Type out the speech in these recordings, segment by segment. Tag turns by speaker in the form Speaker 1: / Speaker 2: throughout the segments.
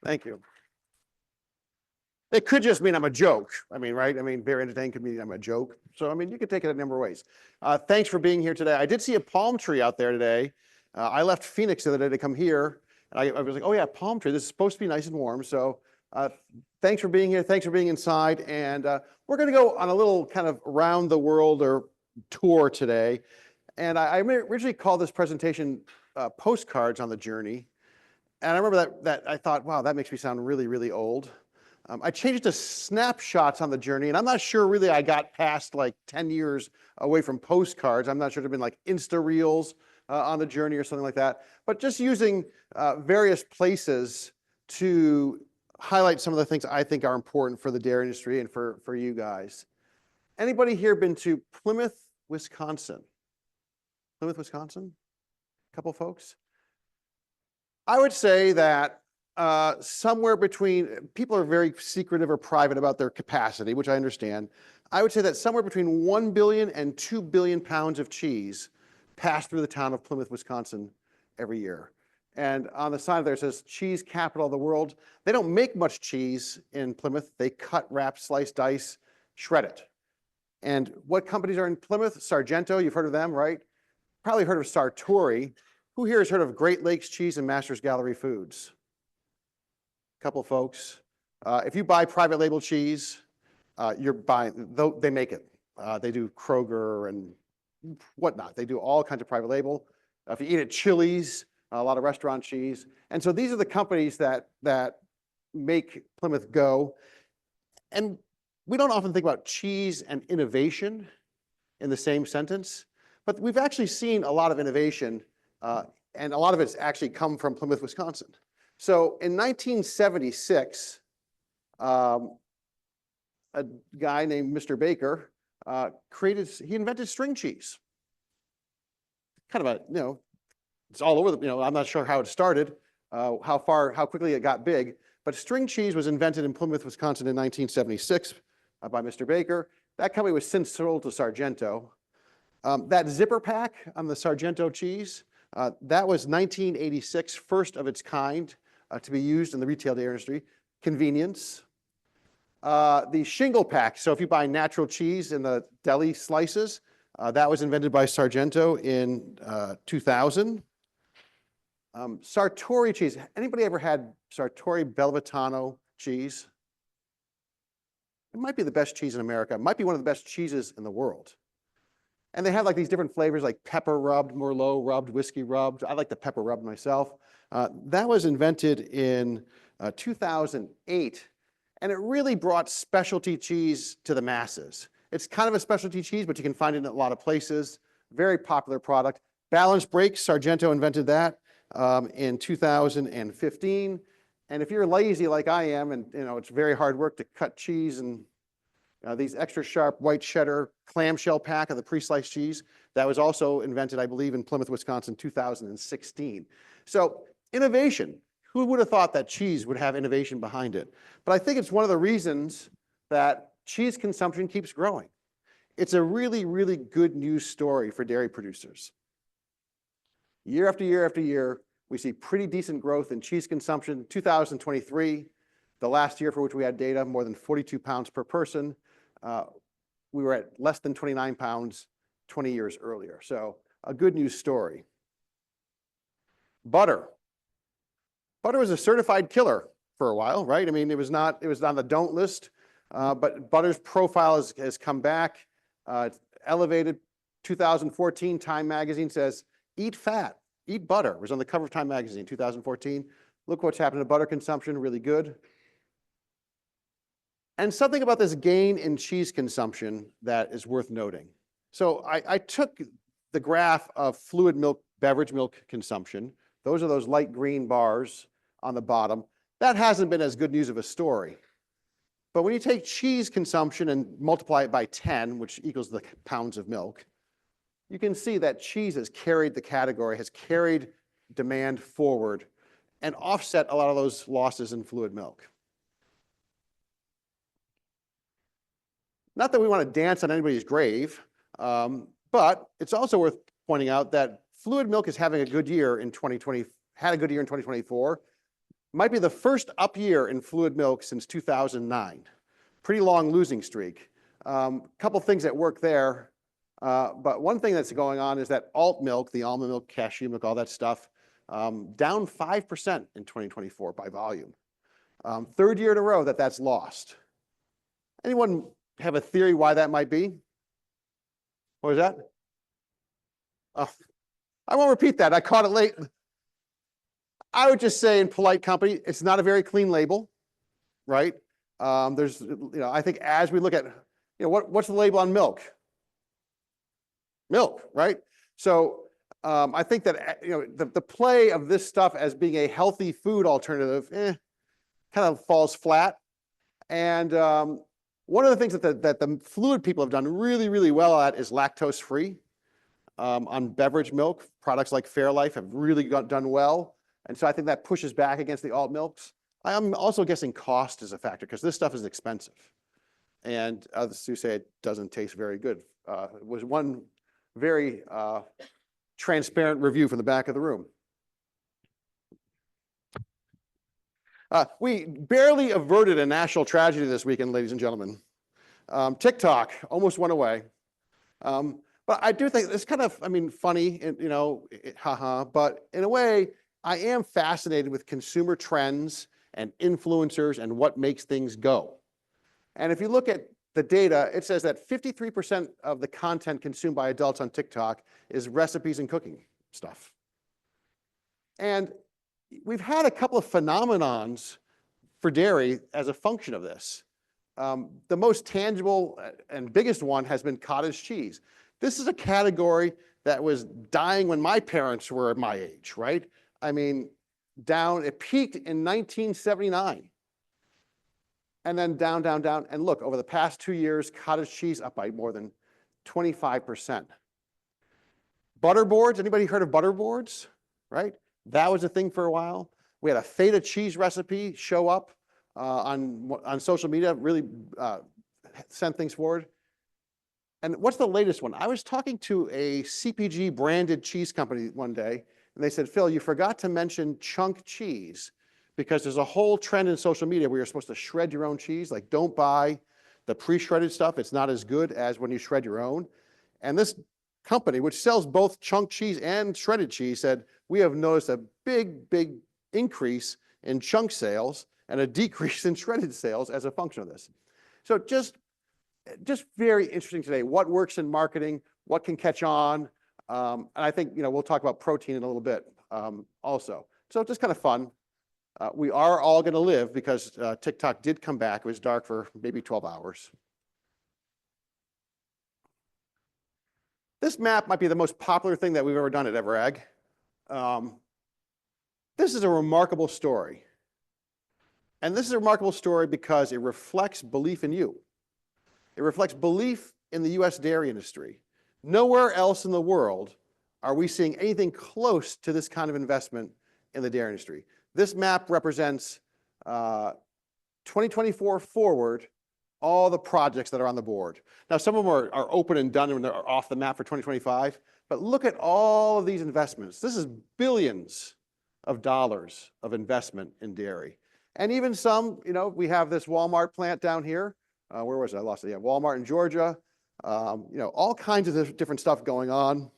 Speaker 1: Thank you. It could just mean I'm a joke. I mean, right? I mean, very entertaining could mean I'm a joke. So, I mean, you could take it a number of ways. Thanks for being here today. I did see a palm tree out there today. I left Phoenix the other day to come here. And I was like, oh yeah, palm tree. This is supposed to be nice and warm. So thanks for being here. Thanks for being inside. And we're going to go on a little kind of around the world or tour today. And I originally called this presentation Postcards on the Journey. And I remember that I thought, wow, that makes me sound really, really old. I changed it to Snapshots on the Journey, and I'm not sure really I got past like 10 years away from postcards. I'm not sure there've been like Insta Reels on the Journey or something like that, but just using various places to highlight some of the things I think are important for the dairy industry and for you guys. Anybody here been to Plymouth, Wisconsin? Plymouth, Wisconsin? A couple folks? I would say that somewhere between, people are very secretive or private about their capacity, which I understand. I would say that somewhere between 1 billion and 2 billion pounds of cheese pass through the town of Plymouth, Wisconsin every year. And on the side there it says cheese capital of the world. They don't make much cheese in Plymouth. They cut, wrap, slice, dice, shred it. And what companies are in Plymouth? Sargento, you've heard of them, right? Probably heard of Sartori. Who here has heard of Great Lakes Cheese and Masters Gallery Foods? A couple of folks. If you buy private label cheese, you're buying, they make it. They do Kroger and whatnot. They do all kinds of private label. If you eat at Chili's, a lot of restaurant cheese. And so these are the companies that make Plymouth go. And we don't often think about cheese and innovation in the same sentence, but we've actually seen a lot of innovation, and a lot of it's actually come from Plymouth, Wisconsin. So in 1976, a guy named Mr. Baker he invented string cheese. Kind of a, it's all over the, I'm not sure how it started, how quickly it got big, but string cheese was invented in Plymouth, Wisconsin in 1976 by Mr. Baker. That company was since sold to Sargento. That zipper pack on the Sargento cheese, that was 1986, first of its kind to be used in the retail dairy industry. Convenience. The shingle pack, so if you buy natural cheese in the deli slices, that was invented by Sargento in 2000. Sartori cheese. Anybody ever had Sartori Belvitano cheese? It might be the best cheese in America. It might be one of the best cheeses in the world. And they have like these different flavors like pepper rubbed, Merlot rubbed, whiskey rubbed. I like the pepper rubbed myself. That was invented in 2008. And it really brought specialty cheese to the masses. It's kind of a specialty cheese, but you can find it in a lot of places. Very popular product. Balanced breaks, Sargento invented that in 2015. And if you're lazy like I am, and it's very hard work to cut cheese, and these extra sharp white cheddar clamshell pack of the pre-sliced cheese, that was also invented, I believe, in Plymouth, Wisconsin, 2016. So innovation. Who would have thought that cheese would have innovation behind it? But I think it's one of the reasons that cheese consumption keeps growing. It's a really, really good news story for dairy producers. Year after year after year, we see pretty decent growth in cheese consumption. 2023, the last year for which we had data, more than 42 pounds per person. We were at less than 29 pounds 20 years earlier. So a good news story. Butter. Butter was a certified killer for a while, right? I mean, it was on the don't list, but butter's profile has come back. It's elevated. 2014, Time magazine says, eat fat, eat butter. It was on the cover of Time magazine, 2014. Look what's happened to butter consumption, really good. And something about this gain in cheese consumption that is worth noting. So I took the graph of fluid milk, beverage milk consumption. Those are those light green bars on the bottom. That hasn't been as good news of a story. But when you take cheese consumption and multiply it by 10, which equals the pounds of milk, you can see that cheese has carried the category, has carried demand forward, and offset a lot of those losses in fluid milk. Not that we want to dance on anybody's grave, but it's also worth pointing out that fluid milk is having a good year in 2020, had a good year in 2024. Might be the first up year in fluid milk since 2009. Pretty long losing streak. Couple things that work there. But one thing that's going on is that alt milk, the almond milk, cashew milk, all that stuff, down 5% in 2024 by volume. Third year in a row that that's lost. Anyone have a theory why that might be? What was that? Oh, I won't repeat that. I caught it late. I would just say in polite company, it's not a very clean label, right? There's, I think as we look at, what's the label on milk? Milk, right? So I think that, the play of this stuff as being a healthy food alternative, kind of falls flat. And one of the things that the fluid people have done really, really well at is lactose free. On beverage milk, products like Fairlife have really done well. And so I think that pushes back against the alt milks. I'm also guessing cost is a factor because this stuff is expensive. And others who say it doesn't taste very good. It was one very transparent review from the back of the room. We barely averted a national tragedy this weekend, ladies and gentlemen. TikTok almost went away. But I do think it's kind of, funny, haha, but in a way, I am fascinated with consumer trends and influencers and what makes things go. And if you look at the data, it says that 53% of the content consumed by adults on TikTok is recipes and cooking stuff. And we've had a couple of phenomenons for dairy as a function of this. The most tangible and biggest one has been cottage cheese. This is a category that was dying when my parents were my age, right? It peaked in 1979. And then down, down, down. And look, over the past 2 years, cottage cheese up by more than 25%. Butter boards, anybody heard of butter boards? Right? That was a thing for a while. We had a feta cheese recipe show up on social media, really sent things forward. And what's the latest one? I was talking to a CPG branded cheese company one day, and they said, Phil, you forgot to mention chunk cheese because there's a whole trend in social media where you're supposed to shred your own cheese. Like, don't buy the pre-shredded stuff. It's not as good as when you shred your own. And this company, which sells both chunk cheese and shredded cheese, said, we have noticed a big, big increase in chunk sales and a decrease in shredded sales as a function of this. So just very interesting today. What works in marketing? What can catch on? And I think, we'll talk about protein in a little bit also. So just kind of fun. We are all going to live because TikTok did come back. It was dark for maybe 12 hours. This map might be the most popular thing that we've ever done at Everag. This is a remarkable story. And this is a remarkable story because it reflects belief in you. It reflects belief in the US dairy industry. Nowhere else in the world are we seeing anything close to this kind of investment in the dairy industry. This map represents 2024 forward, all the projects that are on the board. Now, some of them are open and done and they're off the map for 2025, but look at all of these investments. This is billions of dollars of investment in dairy. And even some, we have this Walmart plant down here. Where was it? I lost it. Yeah, Walmart in Georgia. All kinds of different stuff going on.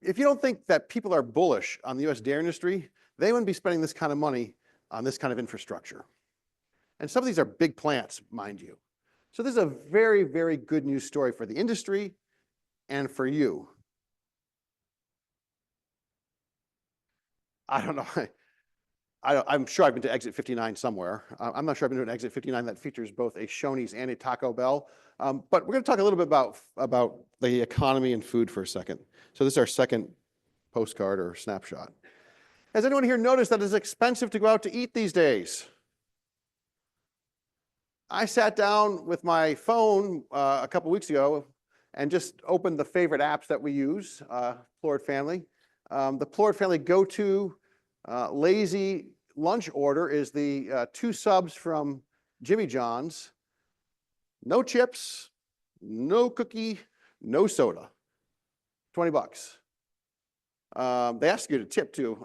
Speaker 1: If you don't think that people are bullish on the US dairy industry, they wouldn't be spending this kind of money on this kind of infrastructure. And some of these are big plants, mind you. So this is a very, very good news story for the industry and for you. I don't know. I'm sure I've been to Exit 59 somewhere. I'm not sure I've been to an Exit 59 that features both a Shoney's and a Taco Bell. But we're going to talk a little bit about the economy and food for a second. So this is our second postcard or snapshot. Has anyone here noticed that it's expensive to go out to eat these days? I sat down with my phone a couple weeks ago and just opened the favorite apps that we use, Plourd family. The Plourd family go-to lazy lunch order is the 2 subs from Jimmy John's. No chips, no cookie, no soda. $20. They ask you to tip too.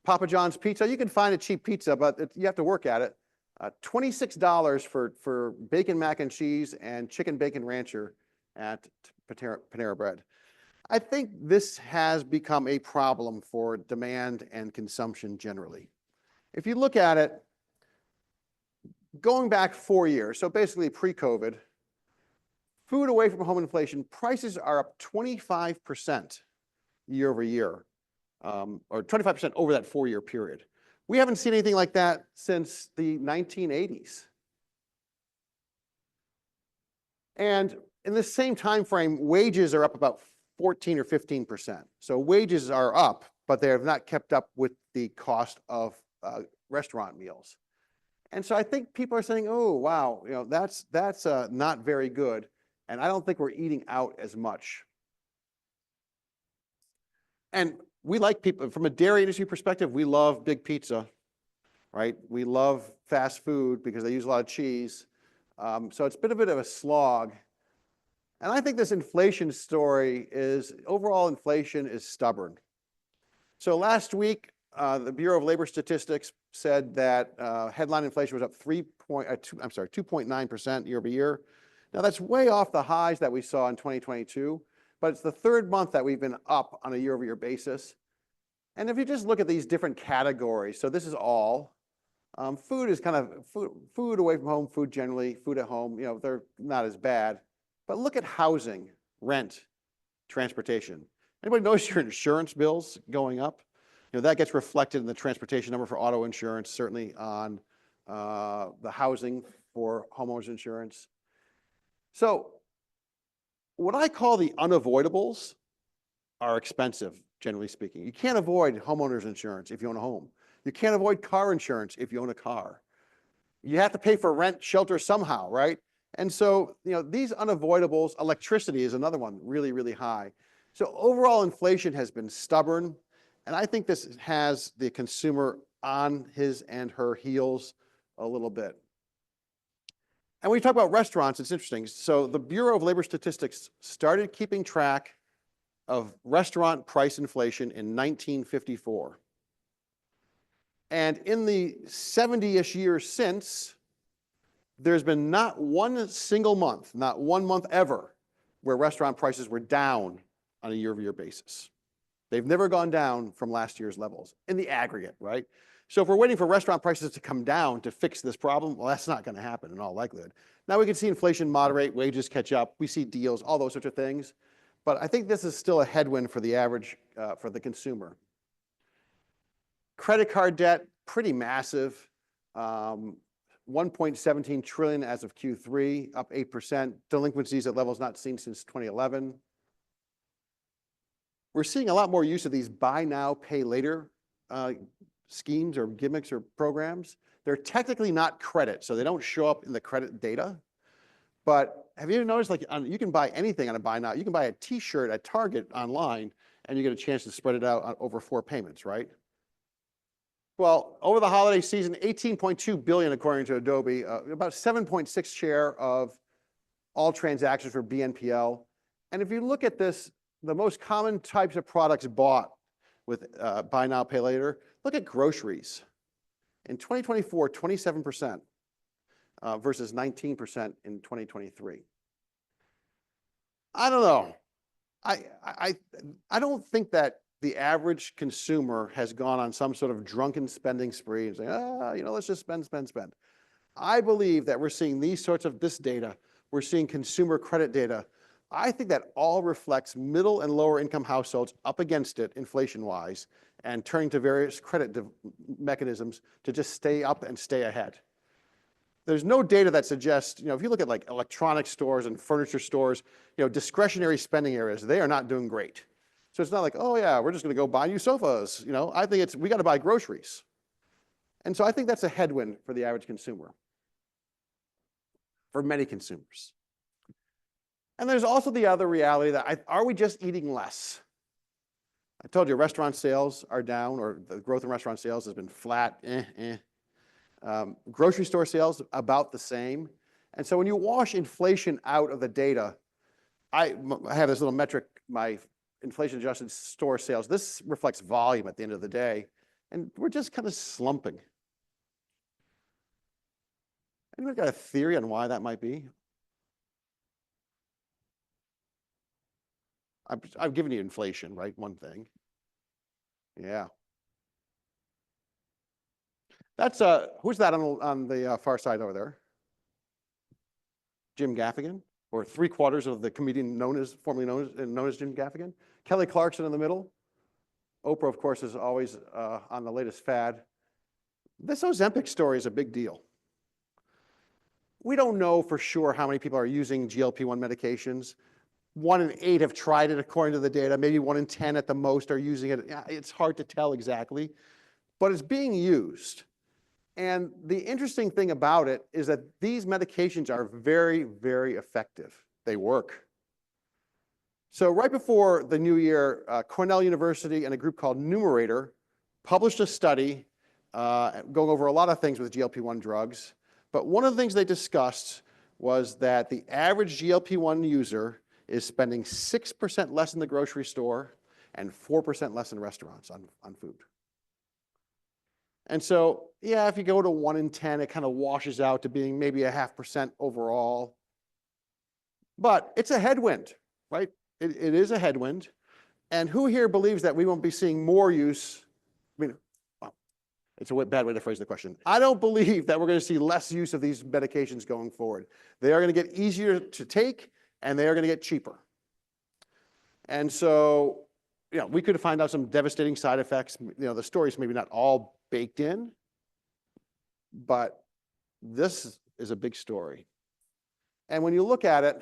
Speaker 1: Papa John's Pizza, you can find a cheap pizza, but you have to work at it. $26 for bacon mac and cheese and chicken bacon rancher at Panera Bread. I think this has become a problem for demand and consumption generally. If you look at it, going back 4 years, so basically pre-COVID, food away from home inflation, prices are up 25% year over year, or 25% over that 4-year period. We haven't seen anything like that since the 1980s. And in the same time frame, wages are up about 14 or 15%. So wages are up, but they have not kept up with the cost of restaurant meals. And so I think people are saying, oh, wow, that's not very good. And I don't think we're eating out as much. And we like people, from a dairy industry perspective, we love big pizza, right? We love fast food because they use a lot of cheese. So it's been a bit of a slog. And I think this inflation story is, overall inflation is stubborn. So last week, the Bureau of Labor Statistics said that headline inflation was up 2.9% year over year. Now that's way off the highs that we saw in 2022, but it's the third month that we've been up on a year over year basis. And if you just look at these different categories, so this is all, food is kind of food away from home, food generally, food at home, they're not as bad. But look at housing, rent, transportation. Anybody notice your insurance bills going up? That gets reflected in the transportation number for auto insurance, certainly on the housing for homeowners insurance. So what I call the unavoidables are expensive, generally speaking. You can't avoid homeowners insurance if you own a home. You can't avoid car insurance if you own a car. You have to pay for rent, shelter somehow, right? And so, these unavoidables, electricity is another one, really, really high. So overall inflation has been stubborn, and I think this has the consumer on his and her heels a little bit. And when you talk about restaurants, it's interesting. So the Bureau of Labor Statistics started keeping track of restaurant price inflation in 1954. And in the 70-ish years since, there's been not one single month, not one month ever, where restaurant prices were down on a year-over-year basis. They've never gone down from last year's levels in the aggregate, right? So if we're waiting for restaurant prices to come down to fix this problem, well, that's not going to happen in all likelihood. Now we can see inflation moderate, wages catch up, we see deals, all those sorts of things. But I think this is still a headwind for the average, for the consumer. Credit card debt, pretty massive. 1.17 trillion as of Q3, up 8%. Delinquencies at levels not seen since 2011. We're seeing a lot more use of these buy now, pay later schemes or gimmicks or programs. They're technically not credit, so they don't show up in the credit data. But have you noticed, you can buy anything on a buy now. You can buy a T-shirt at Target online, and you get a chance to spread it out over 4 payments, right? Well, over the holiday season, 18.2 billion, according to Adobe, about 7.6 share of all transactions for BNPL. And if you look at this, the most common types of products bought with buy now, pay later, look at groceries. In 2024, 27% versus 19% in 2023. I don't know. I don't think that the average consumer has gone on some sort of drunken spending spree and saying, let's just spend. I believe that we're seeing this data, we're seeing consumer credit data. I think that all reflects middle and lower income households up against it inflation-wise and turning to various credit mechanisms to just stay up and stay ahead. There's no data that suggests, if you look at electronic stores and furniture stores, discretionary spending areas, they are not doing great. So it's not like, oh yeah, we're just going to go buy new sofas. I think we got to buy groceries. And so I think that's a headwind for the average consumer, for many consumers. And there's also the other reality that are we just eating less? I told you restaurant sales are down, or the growth in restaurant sales has been flat. Grocery store sales about the same. And so when you wash inflation out of the data, I have this little metric, my inflation adjusted store sales. This reflects volume at the end of the day. And we're just kind of slumping. Anyone got a theory on why that might be? I've given you inflation, right? One thing. Yeah. That's who's that on the far side over there? Jim Gaffigan, or 3/4 of the comedian formerly known as Jim Gaffigan. Kelly Clarkson in the middle. Oprah, of course, is always on the latest fad. This Ozempic story is a big deal. We don't know for sure how many people are using GLP-1 medications. 1 in 8 have tried it according to the data. Maybe 1 in 10 at the most are using it. It's hard to tell exactly, but it's being used. And the interesting thing about it is that these medications are very, very effective. They work. So right before the new year, Cornell University and a group called Numerator published a study going over a lot of things with GLP-1 drugs. But one of the things they discussed was that the average GLP-1 user is spending 6% less in the grocery store and 4% less in restaurants on food. And so, yeah, if you go to 1 in 10, it kind of washes out to being maybe 0.5% overall. But it's a headwind, right? It is a headwind. And who here believes that we won't be seeing more use? I mean, well, it's a bad way to phrase the question. I don't believe that we're going to see less use of these medications going forward. They are going to get easier to take, and they are going to get cheaper. And so, we could find out some devastating side effects. The story's maybe not all baked in, but this is a big story. And when you look at it,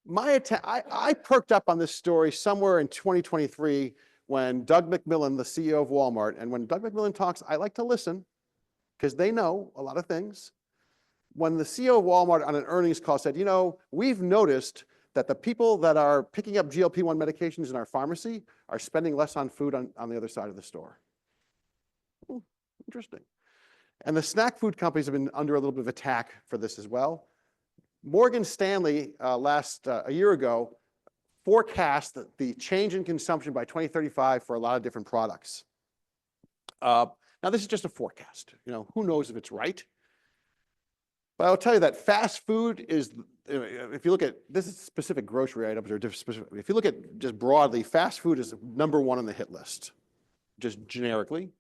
Speaker 1: I perked up on this story somewhere in 2023 when Doug McMillon, the CEO of Walmart, and when Doug McMillon talks, I like to listen because they know a lot of things. When the CEO of Walmart on an earnings call said, we've noticed that the people that are picking up GLP-1 medications in our pharmacy are spending less on food on the other side of the store. Interesting. And the snack food companies have been under a little bit of attack for this as well. Morgan Stanley a year ago forecast that the change in consumption by 2035 for a lot of different products. Now this is just a forecast. Who knows if it's right? But I'll tell you that fast food is, if you look at, this is specific grocery items or different specific, if you look at just broadly, fast food is #1 on the hit list, just generically.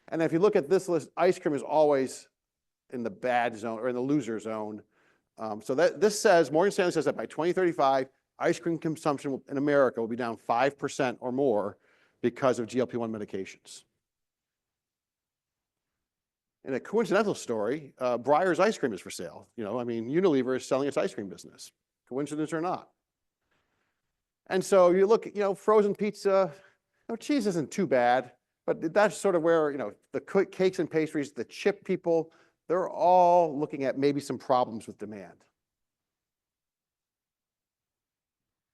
Speaker 1: And if you look at this list, ice cream is always in the bad zone or in the loser zone. So this says, Morgan Stanley says that by 2035, ice cream consumption in America will be down 5% or more because of GLP-1 medications. In a coincidental story, Breyer's ice cream is for sale. Unilever is selling its ice cream business. Coincidence or not. And so you look, frozen pizza, cheese isn't too bad, but that's sort of where, the cakes and pastries, the chip people, they're all looking at maybe some problems with demand.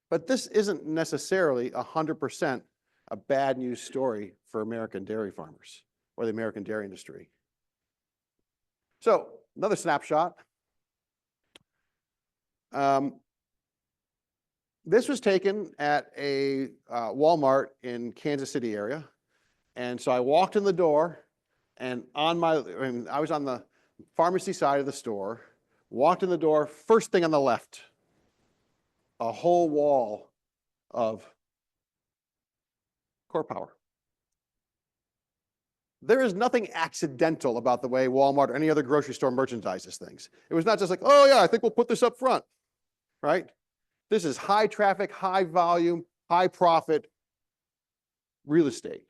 Speaker 1: But this isn't necessarily 100% a bad news story for American dairy farmers or the American dairy industry. So another snapshot. This was taken at a Walmart in Kansas City area. And so I walked in the door and I was on the pharmacy side of the store, walked in the door, first thing on the left, a whole wall of Core Power. There is nothing accidental about the way Walmart or any other grocery store merchandises things. It was not just like, oh yeah, I think we'll put this up front, right? This is high traffic, high volume, high profit real estate.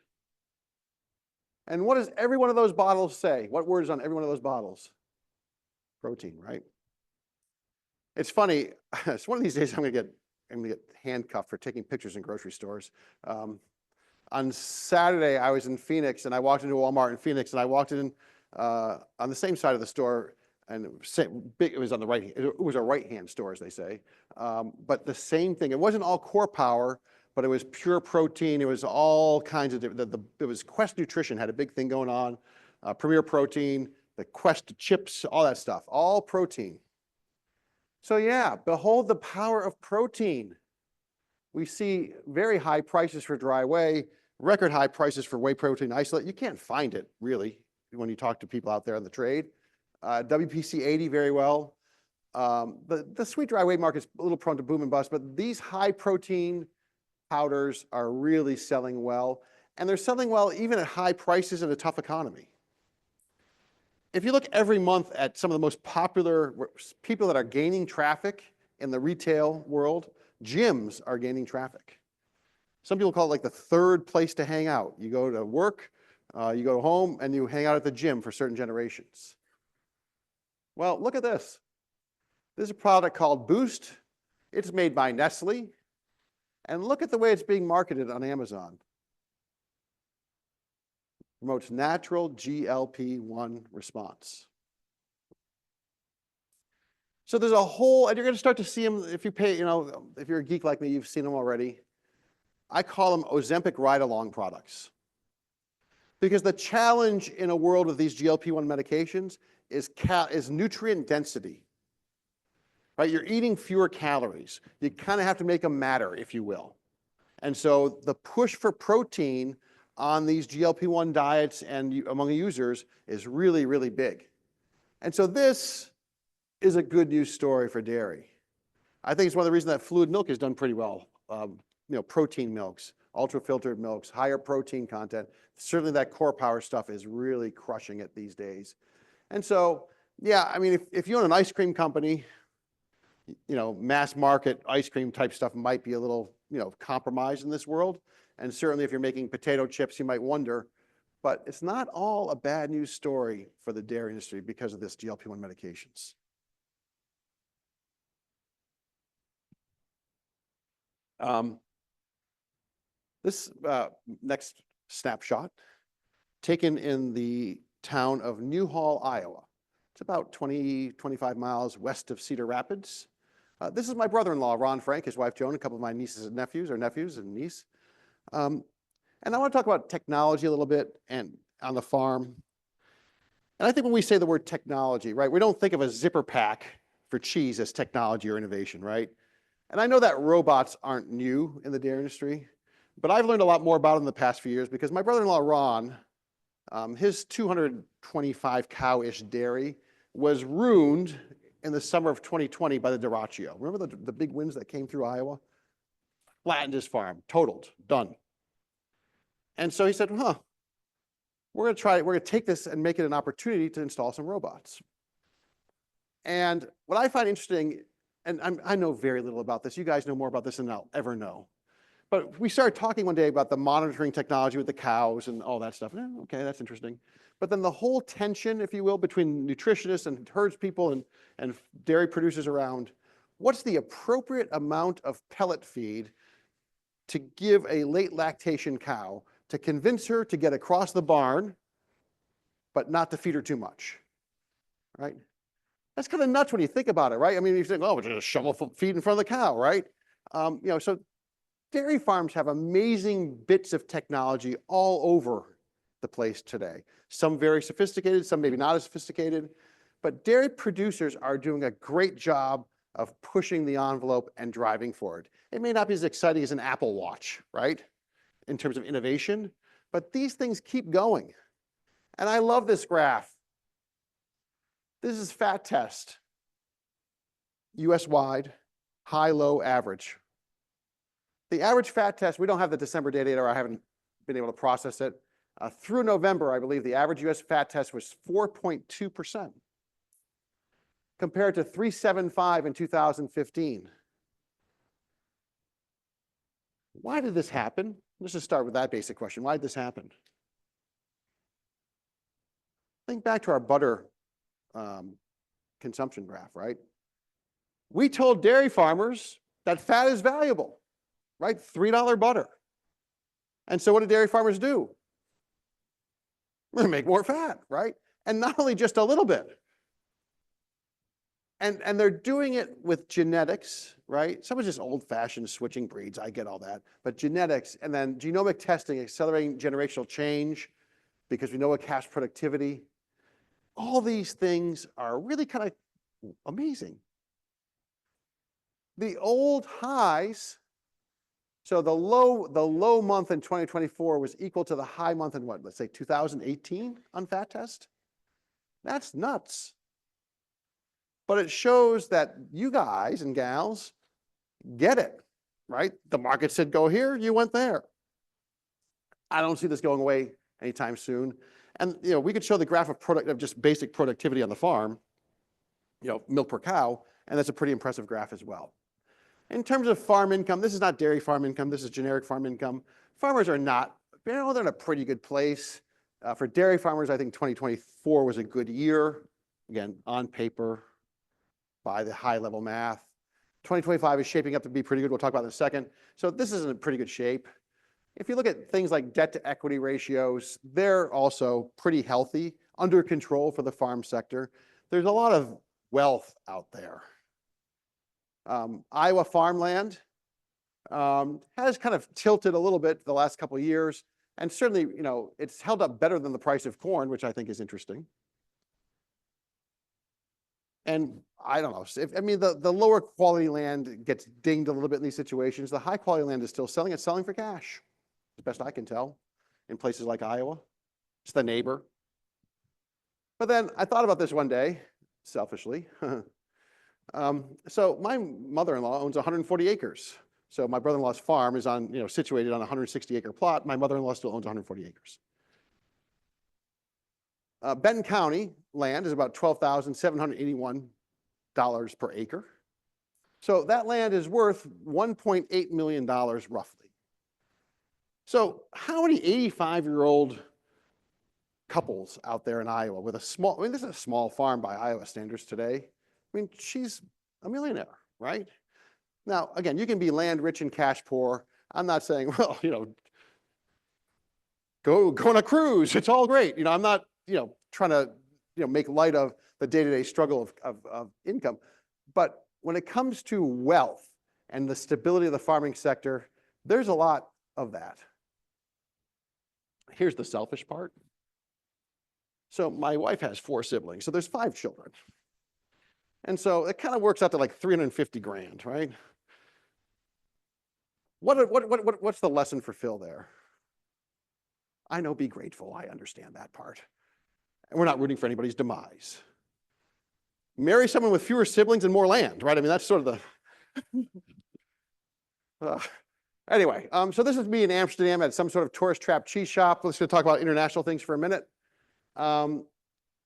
Speaker 1: And what does every one of those bottles say? What word is on every one of those bottles? Protein, right? It's funny. It's one of these days I'm gonna get handcuffed for taking pictures in grocery stores. On Saturday, I was in Phoenix, and I walked into Walmart in Phoenix, and I walked in on the same side of the store, and it was on the right. It was a right-hand store, as they say, but the same thing. It wasn't all Core Power, but it was pure protein. It was all kinds of different. It was Quest Nutrition had a big thing going on, Premier Protein, the Quest chips, all that stuff, all protein. So yeah, behold the power of protein. We see very high prices for dry whey. Record high prices for whey protein isolate. You can't find it really when you talk to people out there in the trade. WPC 80 very well. The sweet dry whey market is a little prone to boom and bust, but these high protein powders are really selling well, and they're selling well even at high prices in a tough economy. If you look every month at some of the most popular people that are gaining traffic in the retail world, gyms are gaining traffic. Some people call it like the third place to hang out. You go to work, you go home, and you hang out at the gym for certain generations. Well, look at this. This is a product called Boost. It's made by Nestle. And look at the way it's being marketed on Amazon. Promotes natural GLP-1 response. So there's a whole, and you're going to start to see them if you pay, if you're a geek like me, you've seen them already. I call them Ozempic ride-along products. Because the challenge in a world of these GLP-1 medications is nutrient density. Right? You're eating fewer calories. You kind of have to make them matter, if you will. And so the push for protein on these GLP-1 diets and among users is really, really big. And so this is a good news story for dairy. I think it's one of the reasons that fluid milk has done pretty well. Protein milks, ultra-filtered milks, higher protein content. Certainly that core power stuff is really crushing it these days. And so, yeah, I mean, if you own an ice cream company, mass market ice cream type stuff might be a little, compromised in this world. And certainly if you're making potato chips, you might wonder, but it's not all a bad news story for the dairy industry because of this GLP-1 medications. This next snapshot, taken in the town of Newhall, Iowa. It's about 25 miles west of Cedar Rapids. This is my brother-in-law, Ron Frank, his wife Joan, a couple of my nieces and nephews, and niece. And I want to talk about technology a little bit and on the farm. And I think when we say the word technology, right, we don't think of a zipper pack for cheese as technology or innovation, right? And I know that robots aren't new in the dairy industry, but I've learned a lot more about them in the past few years because my brother-in-law, Ron, his 225 cow-ish dairy was ruined in the summer of 2020 by the derecho. Remember the big winds that came through Iowa? Flattened his farm, totaled, done. And so he said, we're going to take this and make it an opportunity to install some robots. And what I find interesting, and I know very little about this, you guys know more about this than I'll ever know. But we started talking one day about the monitoring technology with the cows and all that stuff. Okay, that's interesting. But then the whole tension, if you will, between nutritionists and herds people and dairy producers around, what's the appropriate amount of pellet feed to give a late lactation cow to convince her to get across the barn, but not to feed her too much, right? That's kind of nuts when you think about it, right? I mean, you think, oh, just shovel feed in front of the cow, right? So dairy farms have amazing bits of technology all over the place today. Some very sophisticated, some maybe not as sophisticated, but dairy producers are doing a great job of pushing the envelope and driving forward. It may not be as exciting as an Apple Watch, right, in terms of innovation, but these things keep going. And I love this graph. This is fat test, US-wide, high, low, average. The average fat test, we don't have the December data, or I haven't been able to process it. Through November, I believe the average US fat test was 4.2%, compared to 3.75 in 2015. Why did this happen? Let's just start with that basic question. Why did this happen? Think back to our butter consumption graph, right? We told dairy farmers that fat is valuable, right? $3 butter. And so what do dairy farmers do? We're going to make more fat, right? And not only just a little bit. And they're doing it with genetics, right? Some is just old-fashioned switching breeds. I get all that. But genetics and then genomic testing, accelerating generational change, because we know it caps productivity. All these things are really kind of amazing. The old highs So the low month in 2024 was equal to the high month in what? Let's say 2018 on fat test. That's nuts. But it shows that you guys and gals get it, right? The market said go here, you went there. I don't see this going away anytime soon. And we could show the graph of just basic productivity on the farm, milk per cow, and that's a pretty impressive graph as well. In terms of farm income, this is not dairy farm income, this is generic farm income. Farmers are not, they're in a pretty good place. For dairy farmers, I think 2024 was a good year. Again, on paper, by the high level math. 2025 is shaping up to be pretty good. We'll talk about it in a second. So this is in pretty good shape. If you look at things like debt to equity ratios, they're also pretty healthy, under control for the farm sector. There's a lot of wealth out there. Iowa farmland has kind of tilted a little bit the last couple of years. And certainly, it's held up better than the price of corn, which I think is interesting. And I don't know, the lower quality land gets dinged a little bit in these situations. The high quality land is still selling. It's selling for cash, as best I can tell, in places like Iowa. It's the neighbor. But then I thought about this one day, selfishly. So my mother-in-law owns 140 acres. So my brother-in-law's farm is situated on a 160-acre plot. My mother-in-law still owns 140 acres. Benton County land is about $12,781 per acre. So that land is worth $1.8 million roughly. So how many 85-year-old couples out there in Iowa with this is a small farm by Iowa standards today. She's a millionaire, right? Now, again, you can be land rich and cash poor. I'm not saying, well, go on a cruise. It's all great. I'm not, trying to, make light of the day-to-day struggle of income. But when it comes to wealth and the stability of the farming sector, there's a lot of that. Here's the selfish part. So my wife has 4 siblings, so there's 5 children. And so it kind of works out to like 350 grand, right? What's the lesson for Phil there? I know, be grateful. I understand that part. And we're not rooting for anybody's demise. Marry someone with fewer siblings and more land, right? That's sort of the... Anyway, so this is me in Amsterdam at some sort of tourist trap cheese shop. Let's talk about international things for a minute.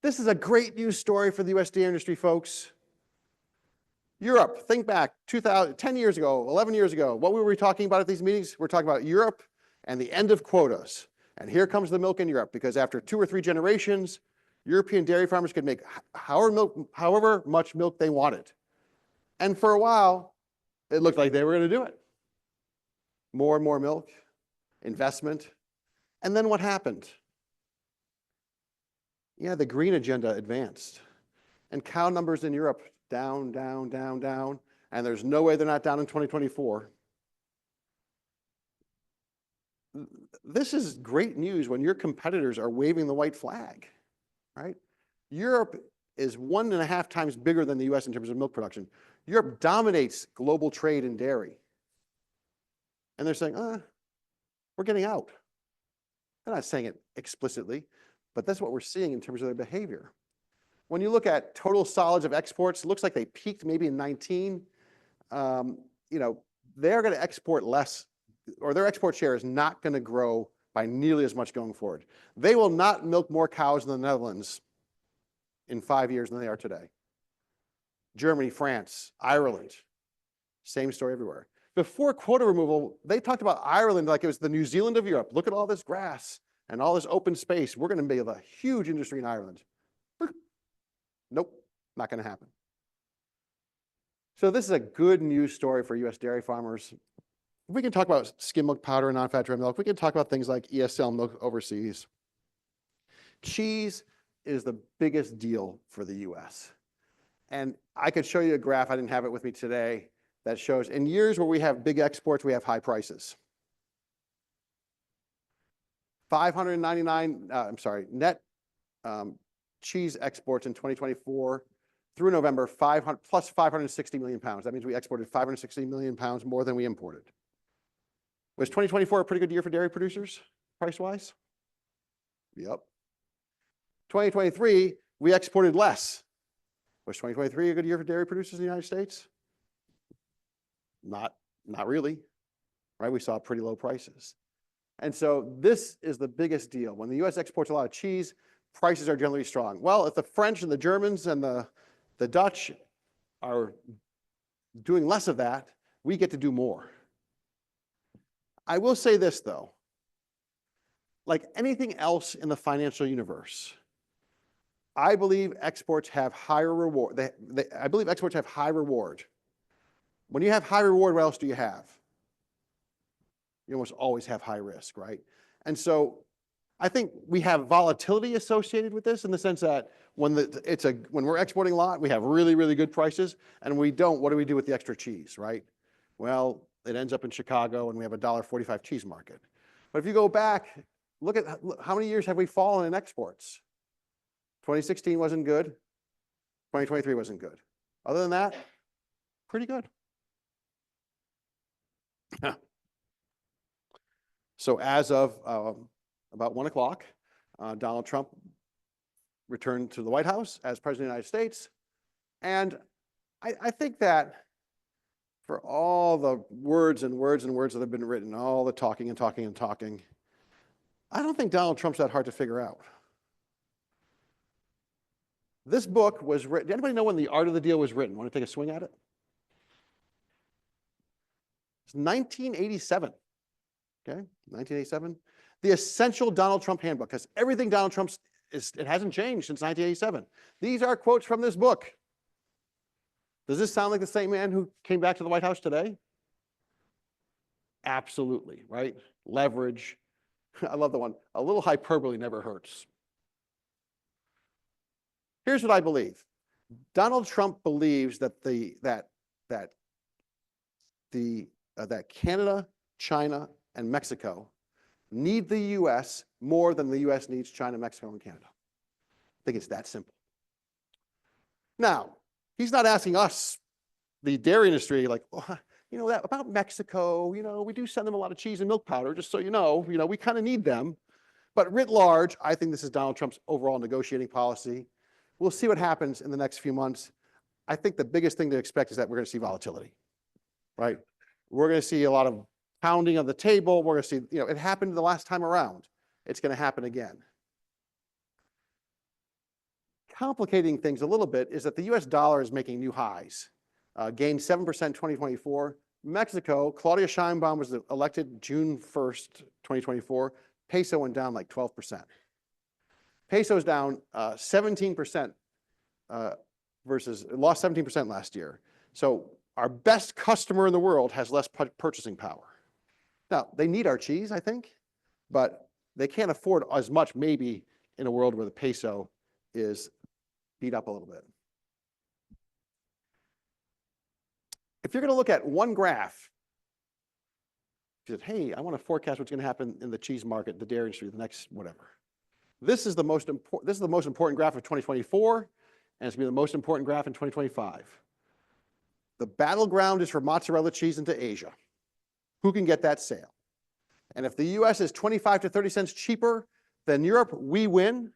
Speaker 1: This is a great news story for the USDA industry, folks. Europe, think back 10 years ago, 11 years ago. What were we talking about at these meetings? We're talking about Europe and the end of quotas. And here comes the milk in Europe, because after 2 or 3 generations, European dairy farmers could make however much milk they wanted. And for a while, it looked like they were going to do it. More and more milk, investment. And then what happened? Yeah, the green agenda advanced. And cow numbers in Europe down, down, down, down. And there's no way they're not down in 2024. This is great news when your competitors are waving the white flag, right? Europe is 1.5 times bigger than the US in terms of milk production. Europe dominates global trade in dairy. And they're saying, we're getting out. They're not saying it explicitly, but that's what we're seeing in terms of their behavior. When you look at total solids of exports, it looks like they peaked maybe in 19. They're going to export less, or their export share is not going to grow by nearly as much going forward. They will not milk more cows in the Netherlands in 5 years than they are today. Germany, France, Ireland, same story everywhere. Before quota removal, they talked about Ireland like it was the New Zealand of Europe. Look at all this grass and all this open space. We're going to be a huge industry in Ireland. Nope, not going to happen. So this is a good news story for US dairy farmers. We can talk about skim milk powder and non-fat dry milk. We can talk about things like ESL milk overseas. Cheese is the biggest deal for the US. And I could show you a graph, I didn't have it with me today, that shows in years where we have big exports, we have high prices. Net cheese exports in 2024 through November, plus 560 million pounds. That means we exported 560 million pounds more than we imported. Was 2024 a pretty good year for dairy producers, price-wise? Yep. 2023, we exported less. Was 2023 a good year for dairy producers in the United States? Not really, right? We saw pretty low prices. And so this is the biggest deal. When the US exports a lot of cheese, prices are generally strong. Well, if the French and the Germans and the Dutch are doing less of that, we get to do more. I will say this, though. Like anything else in the financial universe, I believe exports have higher reward. I believe exports have high reward. When you have high reward, what else do you have? You almost always have high risk, right? And so I think we have volatility associated with this in the sense that when we're exporting a lot, we have really, really good prices, and we don't, what do we do with the extra cheese, right? Well, it ends up in Chicago, and we have a $1.45 cheese market. But if you go back, look at how many years have we fallen in exports? 2016 wasn't good. 2023 wasn't good. Other than that, pretty good. So as of about 1 o'clock, Donald Trump returned to the White House as President of the United States. And I think that for all the words and words and words that have been written, all the talking and talking and talking, I don't think Donald Trump's that hard to figure out. This book was written, does anybody know when The Art of the Deal was written? Want to take a swing at it? It's 1987. Okay, 1987. The essential Donald Trump handbook, because everything Donald Trump's, it hasn't changed since 1987. These are quotes from this book. Does this sound like the same man who came back to the White House today? Absolutely, right? Leverage. I love the one. A little hyperbole never hurts. Here's what I believe. Donald Trump believes that that Canada, China, and Mexico need the US more than the US needs China, Mexico, and Canada. I think it's that simple. Now, he's not asking us, the dairy industry, like, oh, you know, that about Mexico, you know, we do send them a lot of cheese and milk powder, just so you know, we kind of need them. But writ large, I think this is Donald Trump's overall negotiating policy. We'll see what happens in the next few months. I think the biggest thing to expect is that we're going to see volatility, right? We're going to see a lot of pounding of the table. We're going to see, it happened the last time around. It's going to happen again. Complicating things a little bit is that the US dollar is making new highs. Gained 7% in 2024. Mexico, Claudia Sheinbaum was elected June 1st, 2024. Peso went down like 12%. Peso's down 17% versus, lost 17% last year. So our best customer in the world has less purchasing power. Now, they need our cheese, I think, but they can't afford as much maybe in a world where the peso is beat up a little bit. If you're going to look at one graph, you said, hey, I want to forecast what's going to happen in the cheese market, the dairy industry, the next whatever. This is the most important graph of 2024, and it's going to be the most important graph in 2025. The battleground is for mozzarella cheese into Asia. Who can get that sale? And if the US is 25 to 30 cents cheaper than Europe, we win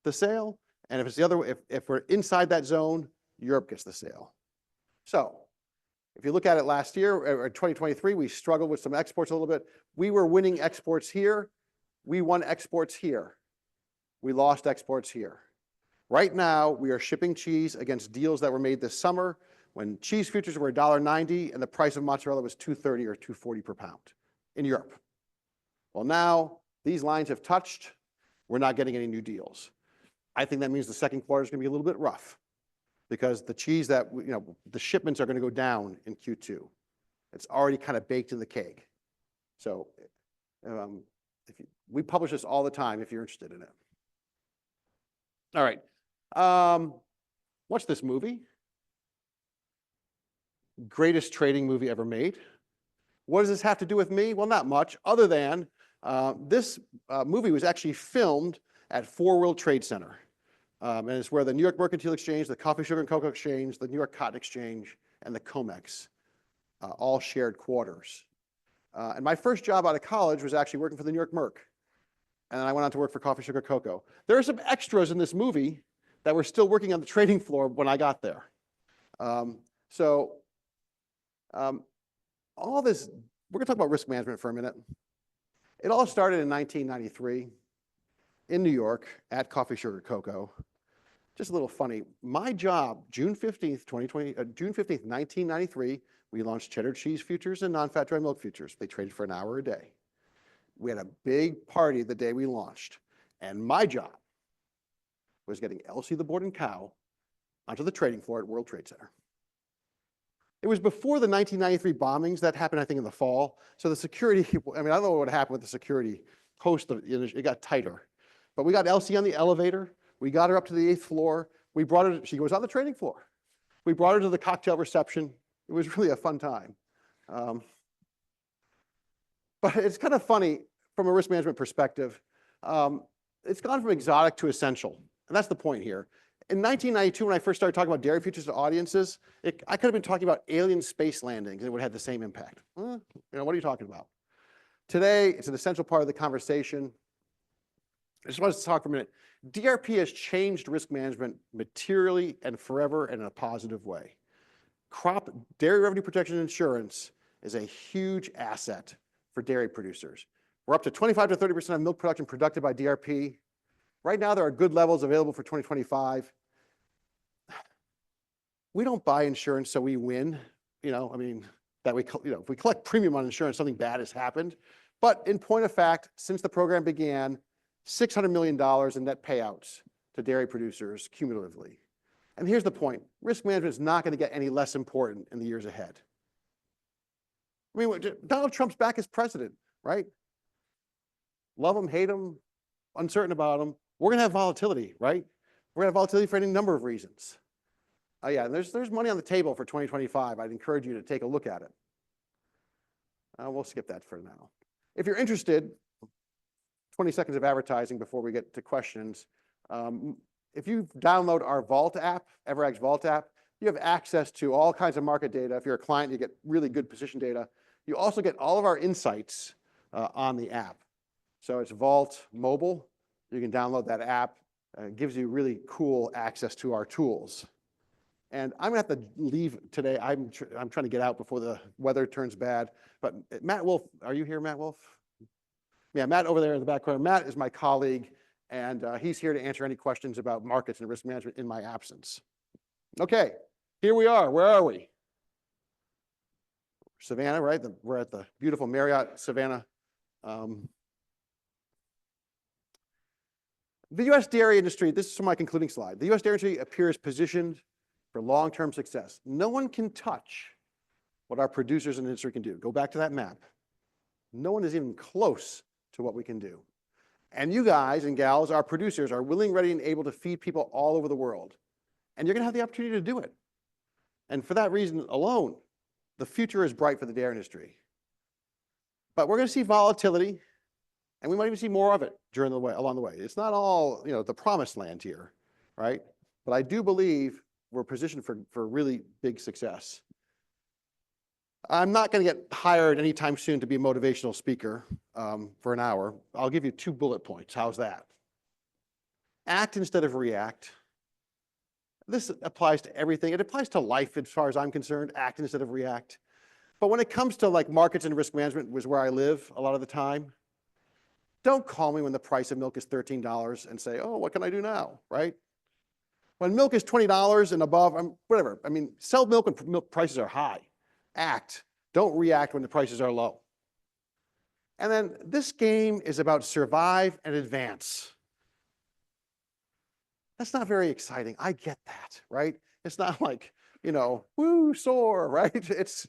Speaker 1: the sale. And if it's the other way, if we're inside that zone, Europe gets the sale. So if you look at it last year, or 2023, we struggled with some exports a little bit. We were winning exports here. We won exports here. We lost exports here. Right now, we are shipping cheese against deals that were made this summer when cheese futures were $1.90 and the price of mozzarella was $2.30 or $2.40 per pound in Europe. Well, now these lines have touched. We're not getting any new deals. I think that means the second quarter is going to be a little bit rough because the cheese that, the shipments are going to go down in Q2. It's already kind of baked in the cake. So we publish this all the time if you're interested in it. All right. What's this movie? Greatest trading movie ever made. What does this have to do with me? Well, not much, other than this movie was actually filmed at Four World Trade Center. And it's where the New York Mercantile Exchange, the Coffee, Sugar, and Cocoa Exchange, the New York Cotton Exchange, and the COMEX all shared quarters. And my first job out of college was actually working for the New York Merc. And then I went on to work for Coffee, Sugar, Cocoa. There are some extras in this movie that were still working on the trading floor when I got there. All this, we're going to talk about risk management for a minute. It all started in 1993 in New York at Coffee, Sugar, Cocoa. Just a little funny. My job, June 15th, 1993, we launched cheddar cheese futures and non-fat dry milk futures. They traded for an hour a day. We had a big party the day we launched. And my job was getting Elsie the Board and Cow onto the trading floor at World Trade Center. It was before the 1993 bombings that happened, I think, in the fall. So the security, I mean, I don't know what happened with the security post, it got tighter. But we got Elsie on the elevator. We got her up to the 8th floor. We brought her, she was on the trading floor. We brought her to the cocktail reception. It was really a fun time. But it's kind of funny from a risk management perspective. It's gone from exotic to essential. And that's the point here. In 1992, when I first started talking about dairy futures to audiences, I could have been talking about alien space landings and it would have had the same impact. What are you talking about? Today, it's an essential part of the conversation. I just wanted to talk for a minute. DRP has changed risk management materially and forever and in a positive way. Crop dairy revenue protection insurance is a huge asset for dairy producers. We're up to 25 to 30% of milk production conducted by DRP. Right now, there are good levels available for 2025. We don't buy insurance so we win. If we collect premium on insurance, something bad has happened. But in point of fact, since the program began, $600 million in net payouts to dairy producers cumulatively. And here's the point. Risk management is not going to get any less important in the years ahead. I mean, Donald Trump's back as president, right? Love him, hate him, uncertain about him. We're going to have volatility, right? We're going to have volatility for any number of reasons. And there's money on the table for 2025. I'd encourage you to take a look at it. We'll skip that for now. If you're interested, 20 seconds of advertising before we get to questions. If you download our Vault app, EverAg's Vault app, you have access to all kinds of market data. If you're a client, you get really good position data. You also get all of our insights on the app. So it's Vault Mobile. You can download that app. It gives you really cool access to our tools. And I'm going to have to leave today. I'm trying to get out before the weather turns bad. But Matt Wolf, are you here, Matt Wolf? Yeah, Matt over there in the back corner. Matt is my colleague, and he's here to answer any questions about markets and risk management in my absence. Okay, here we are. Where are we? Savannah, right? We're at the beautiful Marriott Savannah. The U.S. dairy industry, this is my concluding slide. The U.S. dairy industry appears positioned for long-term success. No one can touch what our producers in the industry can do. Go back to that map. No one is even close to what we can do. And you guys and gals, our producers, are willing, ready, and able to feed people all over the world. And you're going to have the opportunity to do it. And for that reason alone, the future is bright for the dairy industry. But we're going to see volatility, and we might even see more of it along the way. It's not all the promised land here, right? But I do believe we're positioned for really big success. I'm not going to get hired anytime soon to be a motivational speaker for an hour. I'll give you 2 bullet points. How's that? Act instead of react. This applies to everything. It applies to life as far as I'm concerned, act instead of react. But when it comes to like markets and risk management, was where I live a lot of the time, don't call me when the price of milk is $13 and say, oh, what can I do now, right? When milk is $20 and above, whatever. I mean, sell milk when milk prices are high. Act. Don't react when the prices are low. And then this game is about survive and advance. That's not very exciting. I get that, right? It's not like, woo, soar, right? It's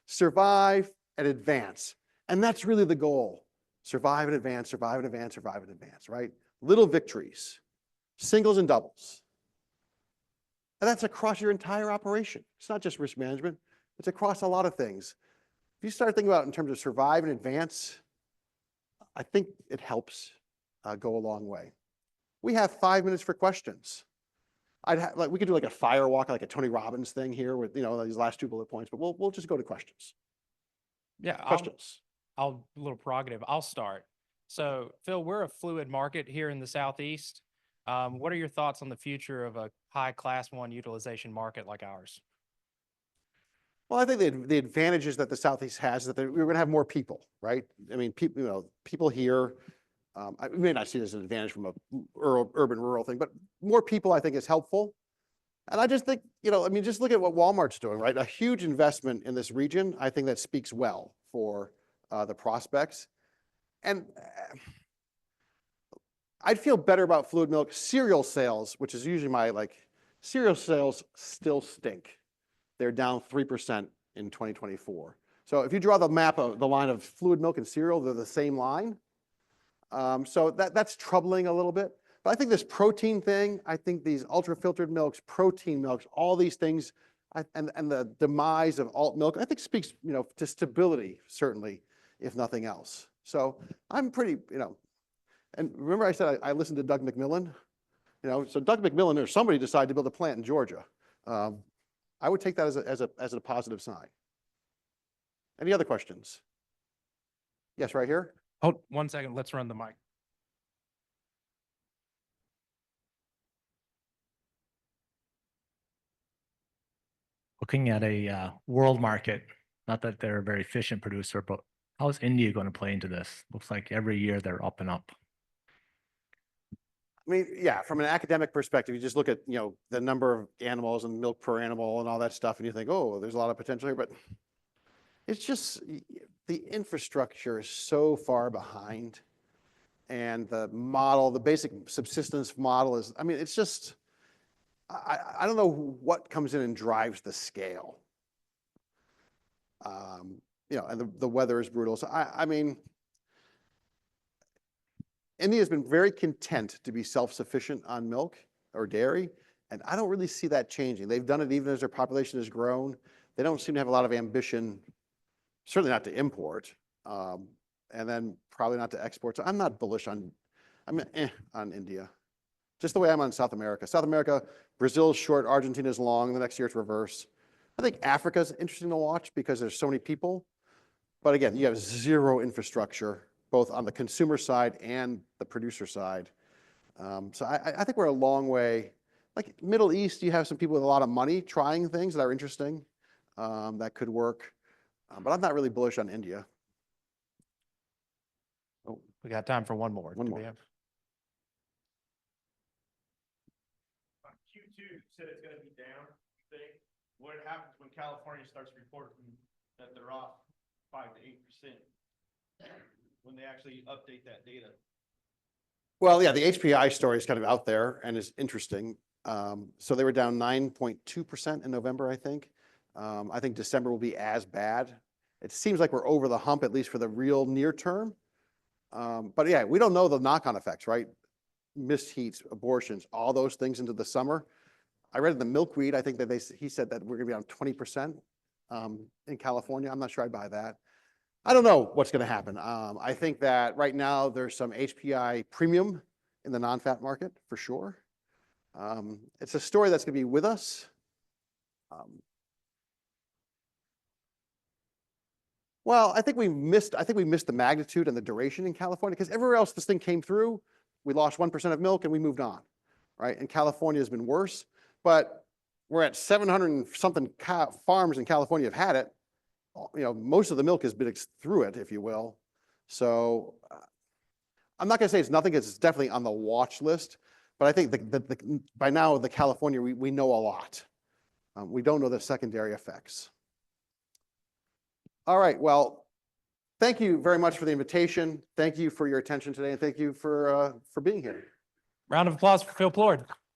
Speaker 1: survive and advance. And that's really the goal. Survive and advance, survive and advance, survive and advance, right? Little victories, singles and doubles. And that's across your entire operation. It's not just risk management. It's across a lot of things. If you start thinking about it in terms of survive and advance, I think it helps go a long way. We have 5 minutes for questions. We could do like a fire walk, like a Tony Robbins thing here with these last 2 bullet points, but we'll just go to questions.
Speaker 2: Yeah,
Speaker 1: questions.
Speaker 2: a little prerogative. I'll start. So, Phil, we're a fluid market here in the Southeast. What are your thoughts on the future of a high class one utilization market like ours?
Speaker 1: Well, I think the advantages that the Southeast has is that we're going to have more people, right? I mean, people, people here, we may not see it as an advantage from a urban-rural thing, but more people I think is helpful. And I just think, I mean, just look at what Walmart's doing, right? A huge investment in this region. I think that speaks well for the prospects. And I'd feel better about fluid milk. Cereal sales, which is usually cereal sales still stink. They're down 3% in 2024. So if you draw the map of the line of fluid milk and cereal, they're the same line. So that's troubling a little bit. But I think this protein thing, I think these ultra filtered milks, protein milks, all these things, and the demise of alt milk, I think speaks, to stability, certainly, if nothing else. So I'm pretty, and remember I said I listened to Doug McMillon, so Doug McMillon or somebody decided to build a plant in Georgia. I would take that as a positive sign. Any other questions? Yes, right here.
Speaker 2: Hold 1 second. Let's run the mic.
Speaker 3: Looking at a world market, not that they're a very efficient producer, but how is India going to play into this? Looks like every year they're up and up.
Speaker 1: I mean, yeah, from an academic perspective, you just look at, the number of animals and milk per animal and all that stuff, and you think, oh, there's a lot of potential here, but it's just the infrastructure is so far behind. And the model, the basic subsistence model is, I mean, it's just, I don't know what comes in and drives the scale. And the weather is brutal. So I mean, India has been very content to be self-sufficient on milk or dairy, and I don't really see that changing. They've done it even as their population has grown. They don't seem to have a lot of ambition, certainly not to import, and then probably not to export. So I'm not bullish on India, just the way I'm on South America. South America, Brazil's short, Argentina's long, the next year it's reverse. I think Africa's interesting to watch because there's so many people, but again, you have zero infrastructure, both on the consumer side and the producer side. So I think we're a long way. Like Middle East, you have some people with a lot of money trying things that are interesting, that could work. But I'm not really bullish on India.
Speaker 2: Oh, we got time for one more.
Speaker 1: One more.
Speaker 4: Q2 said it's going to be down. What happens when California starts reporting that they're off 5 to 8% when they actually update that data?
Speaker 1: Well, yeah, the HPI story is kind of out there and is interesting. So they were down 9.2% in November, I think. I think December will be as bad. It seems like we're over the hump, at least for the real near term. But yeah, we don't know the knock-on effects, right? Missed heats, abortions, all those things into the summer. I read in the milkweed, I think that he said that we're gonna be down 20% in California. I'm not sure I'd buy that. I don't know what's gonna happen. I think that right now there's some HPI premium in the non-fat market for sure. It's a story that's gonna be with us. Well, I think we missed the magnitude and the duration in California because everywhere else this thing came through, we lost 1% of milk and we moved on, right? And California has been worse, but we're at 700 and something farms in California have had it. Most of the milk has been through it, if you will. So I'm not gonna say it's nothing, it's definitely on the watch list, but I think by now the California, we know a lot. We don't know the secondary effects. All right, well, thank you very much for the invitation. Thank you for your attention today, and thank you for being here.
Speaker 2: Round of applause for Phil Plourd.